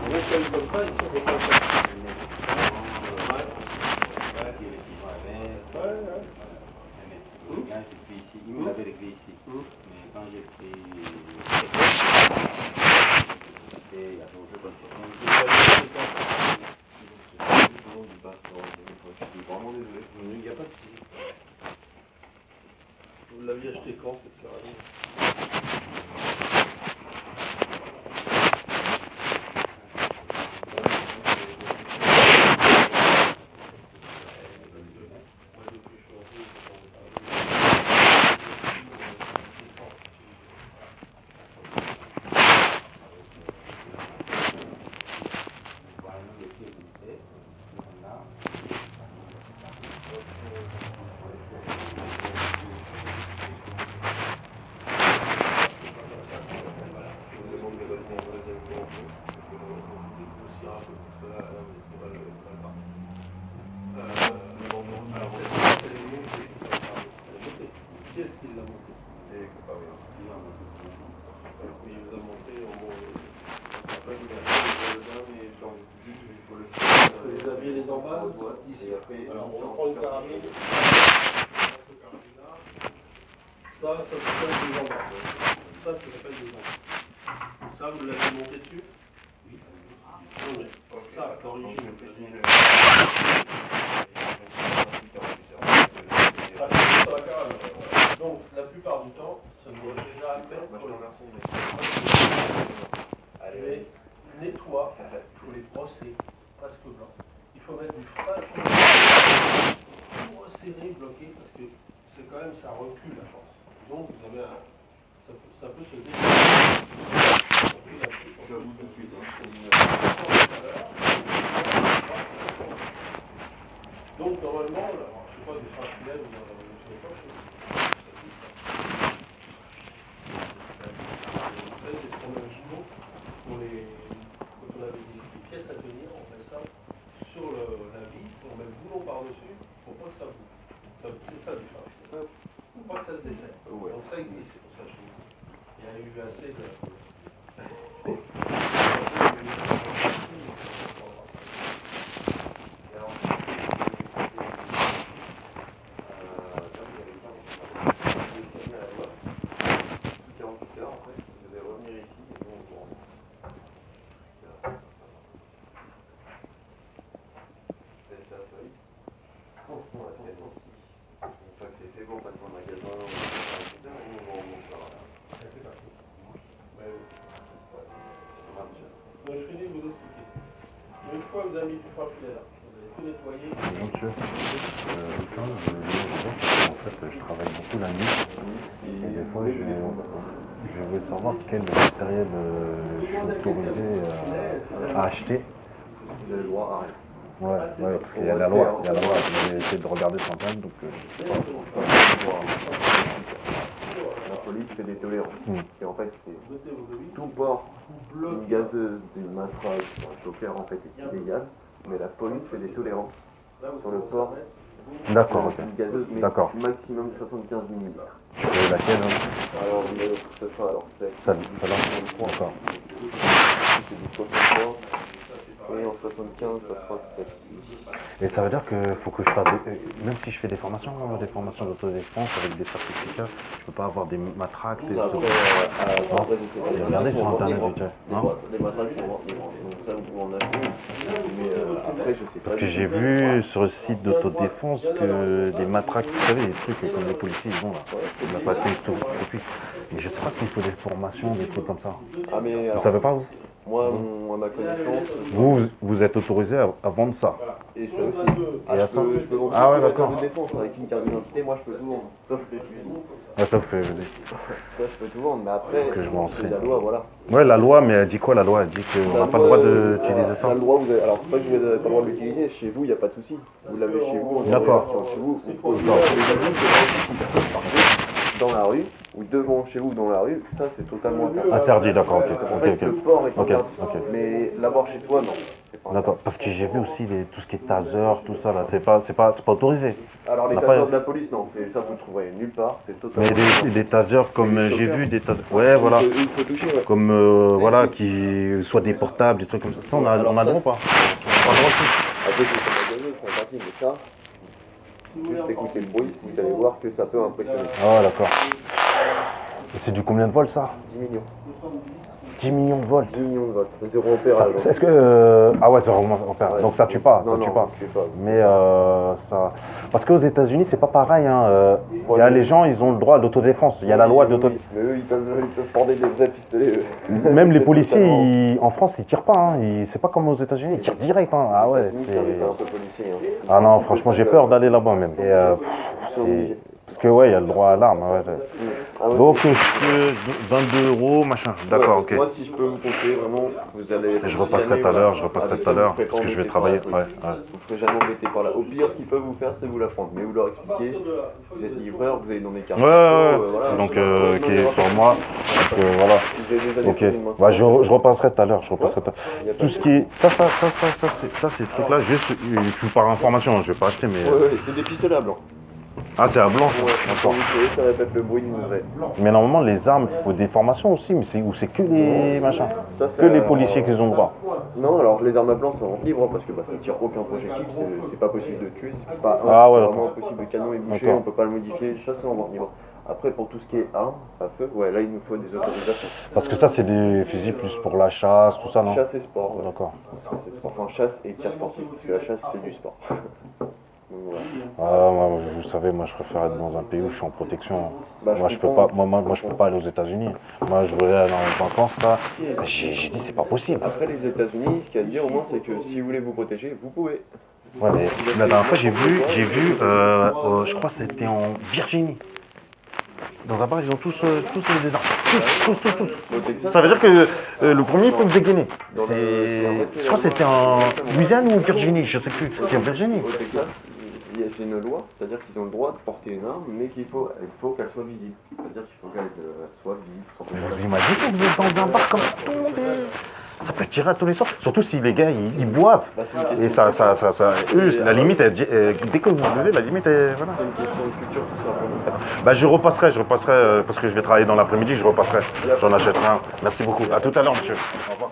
fonctionnent comme ça, ils sont des concepts. Il me l'avait réglé ici. Mais quand j'ai pris il y a changé comme ça. Je suis vraiment désolé. Il n'y a pas de souci. Vous l'aviez acheté quand cette carabine? Vous aviez les emballes ici. Alors on prend une carabine. Ça s'appelle des emballes. Ça s'appelle des emballes. Ça, vous l'avez monté dessus? Oui. Ça, d'origine. Donc, la plupart du temps, ça ne doit jamais aller nettoie, il faut les brosser, presque blanc. Il faut mettre du frein pour resserrer, bloquer, parce que c'est quand même, ça recule à force. Donc, vous avez ça peut se détruire. Je vous tout de suite. Donc, normalement, je ne sais pas, des fragiles ou je ne sais pas, quand on avait des pièces à tenir, on met ça sur la vis, on met le boulon par-dessus, il ne faut pas que ça bouge. C'est ça du charge. Il ne faut pas que ça se défaire. Ouais. Donc ça existe, c'est pour ça que il y a eu assez de... Je finis de vous expliquer. Une fois que vous avez mis tout filet là, vous allez tout nettoyer. Monsieur, en fait, je travaille beaucoup la nuit et des fois, je veux savoir quel matériel je suis autorisé à acheter. Vous avez le droit à rien. Ouais, parce qu'il y a la loi. J'ai essayé de regarder ce matin, donc je sais pas. La police fait des tolérances. Et en fait, c'est Mettez vos devis. tout port d'une gazeuse, d'une matraque, d'un choker en fait est illégal, mais la police fait des tolérances sur le port D'accord, ok. d'une gazeuse, mais D'accord. maximum 75 mm. Et laquelle Alors, vous avez ce ça, alors c'est Ça du là. D'accord. c'est du 63, et en 75, ça sera 7. Et ça veut dire qu'il faut que je fasse, même si je fais des formations d'autodéfense avec des certificats, je peux pas avoir des matraques, des... Après, J'ai regardé sur internet, non? les matraques sont libres, donc ça vous pouvez en acheter, mais après je sais pas. Parce que j'ai vu sur le site d'autodéfense que des matraques, vous savez, des trucs comme les policiers ils ont là, on a passé tout. Et puis, je sais pas s'il faut des formations, des trucs comme ça. Ah mais Vous alors, savez pas vous? moi, à ma connaissance, Vous êtes autorisé à vendre ça. et ça aussi, Et à je peux vendre Ah ouais, tout d'accord. de défense avec une carte d'identité, moi je peux tout vendre, sauf les fusils. Ouais, ça vous fait, vas-y. Ça je peux tout vendre, mais après, Que je m'en c'est renseigne. la loi, voilà. Ouais, la loi, mais elle dit quoi la loi? Elle dit qu'on n'a pas le droit d'utiliser ça. La loi, vous avez, alors c'est pas que vous n'avez pas le droit de l'utiliser, chez vous il n'y a pas de souci. Vous l'avez chez vous, on D'accord. chez vous, vous posez les adultes, c'est pas un souci. Par contre, dans la rue, ou devant chez vous dans la rue, ça c'est totalement interdit. Interdit, d'accord, En fait, ok. le port est Ok, interdit, ok. mais l'avoir chez toi, non. C'est pas D'accord, parce que j'ai vu aussi tout ce qui est taser, tout ça là, c'est pas autorisé. Alors les On a tasers pas- de la police, non, ça vous le trouverez nulle part, c'est totalement... Mais des tasers comme Les j'ai chauffeurs. vu, des tasers. Ouais, voilà. Il faut toucher, ouais. Comme voilà, qui soit des portables, des trucs comme ça. Ça, on a Alors le droit ou pas? On a le droit aussi. Après, c'est pas gagné, c'est un parti, mais ça, juste écoutez le bruit, vous allez voir que ça peut impressionner. Ah, d'accord. Et c'est du combien de volts ça? 10 millions. 10 millions de volts. 10 millions de volts, 0 ampère à la journée. Est-ce que. Ah ouais, ça remonte en faire. Ouais. Donc ça tue pas, Non, ça tue non, pas. ça tue pas. Mais ça. Parce qu'aux États-Unis, c'est pas pareil. Hein. Il y a les gens, ils ont le droit à l'autodéfense. Il y a la loi d'autodéfense. Mais eux, ils peuvent porter des vrais pistolets. Eux. Même les policiers, Totalement. en France, ils tirent pas. Hein. C'est pas comme aux États-Unis, ils tirent direct. Hein. Ah ouais. Nous, c'est un peu policier. Hein. Ah non, franchement, j'ai peur d'aller là-bas même. Et, parce que ouais, il y a le droit à l'arme. Ouais. Ah ouais, Donc, 22 €, machin. D'accord, ouais, ok. Moi, si je peux vous conseiller, vraiment, vous allez... Je repasserai tout à l'heure, parce que je vais travailler. Ouais, ouais. Vous ne ferez jamais embêter par là. Au pire, ce qu'ils peuvent vous faire, c'est vous la prendre. Mais vous leur expliquez, vous êtes livreur, vous allez dans des quartiers. Ouais. Voilà, Donc, qui est sur moi. Donc, voilà. Vous avez des années Ok. de maintenance. Bah, je repasserai tout à l'heure. Tout ce qui est. Ça, ces trucs-là, juste par information. Je vais pas acheter, mais. Ouais, c'est des pistolets à blanc. Ah, c'est à blanc. Ouais, quand vous tirez, ça répète le bruit d'une vraie. Mais normalement, les armes, il faut des formations aussi, mais c'est que les machins. Ça, c'est Que les policiers qui ont le droit. Non, alors les armes à blanc sont libres parce que ça ne tire aucun projectile, c'est pas possible de tuer, c'est pas Ah ouais, vraiment impossible. Le canon est bouché, D'accord. on peut pas le modifier, ça c'est en vente libre. Après, pour tout ce qui est armes à feu, ouais, là il nous faut des autorisations. Parce que ça, c'est des fusils plus pour la chasse, tout ça, non? Chasse et sport, ouais. D'accord. C'est sport, enfin chasse et tir sportif, parce que la chasse c'est du sport. Donc, voilà. Ah, moi, vous savez, moi, je préfère être dans un pays où je suis en protection. Bah, Moi, je peux comprends. pas, moi, je peux pas aller aux États-Unis. Moi, je voulais aller en vacances, là. J'ai dit, c'est pas possible. Après les États-Unis, ce qu'il y a à dire au moins, c'est que si vous voulez vous protéger, vous pouvez. Ouais, mais la dernière fois, j'ai vu, je crois que c'était en Virginie. Dans un bar, ils ont tous des armes. Tous. Au Texas, Ça veut dire que le premier peut me dégainer. Dans C'est- le- Je crois que c'était en Louisiane ou Virginie, je sais plus. C'est en Virginie. au Texas, c'est une loi, c'est-à-dire qu'ils ont le droit de porter une arme, mais il faut qu'elle soit visible. C'est-à-dire qu'il faut qu'elle soit visible. sans Mais problème. vous imaginez que vous êtes dans un bar comme ça, tout le monde ça peut tirer à tous les sorts. Surtout si les gars, ils boivent. Bah, c'est une Et question eux, la limite, dès que vous buvez, la limite, voilà. C'est une question de culture tout simplement. Bah, je repasserai, parce que je vais travailler dans l'après-midi, je repasserai. J'en achèterai un. Merci beaucoup. À tout à l'heure, monsieur. Au revoir.